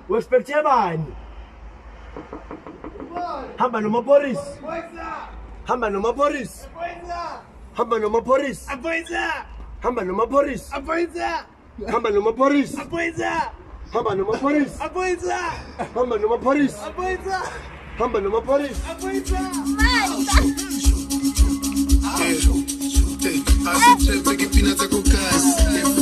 Wesperchebani. Hamba noma Boris. Hamba noma Boris. Hamba noma Boris. Hamba noma Boris. Hamba noma Boris. Hamba noma Boris. Hamba noma Boris. Hamba noma Boris. Asitrebe ke pina tsa kokasi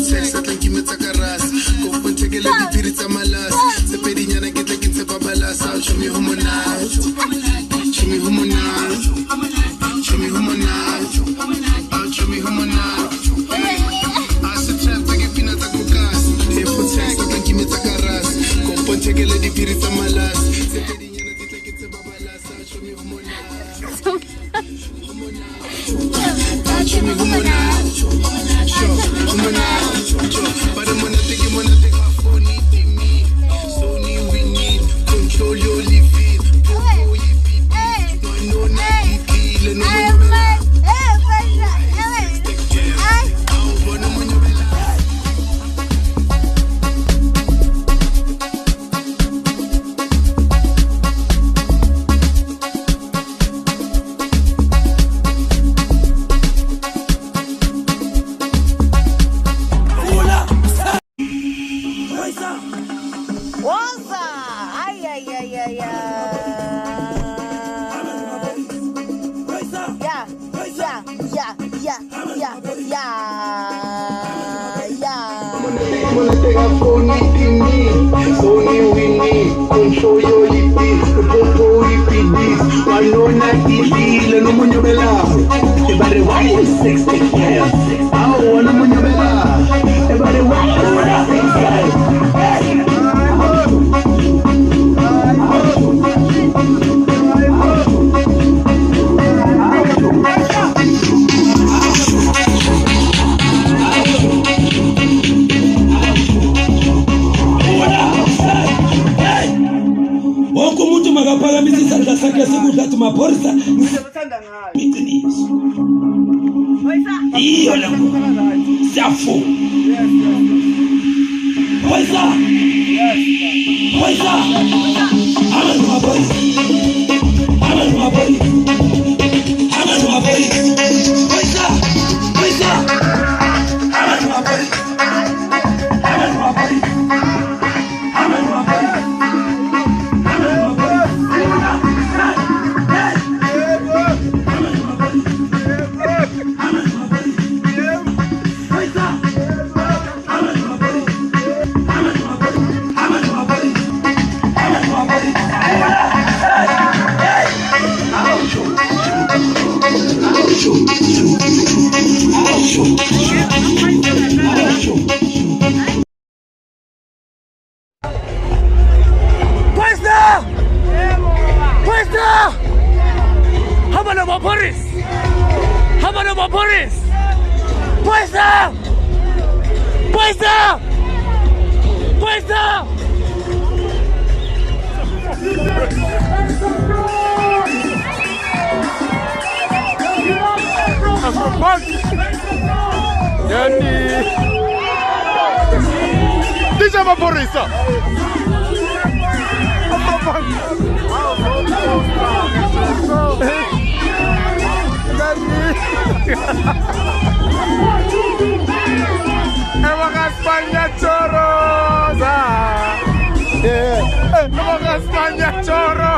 sexa tla ke metsa ka rasa go pontseke le dipiri tsa malasa se pedinyana ke tla ke tse babalasa show me who monate show me who monate show me who monate show me who monate asitrebe ke pina tsa kokasi sexa tla ke metsa ka rasa go pontseke le dipiri tsa malasa se pedinyana ke tla ke tse babalasa show me who monate show me who monate, show who monate, but I'm gonna take my phone, need me, Sony we need, control your living, control your feet, no nothing, no Sony we need, control your lipids, control your feet, one no nothing, no money bella. Everybody want sex, yeah. I want money bella. Everybody want sex, Magaphakamisa isandla sakhe sikudla athi maphorisa iqiniso iyo la siyafu Phoyisa abantu maphorisa Phoyisa abantu maphorisa Deixa uma porrisa. España chorosa. España choro.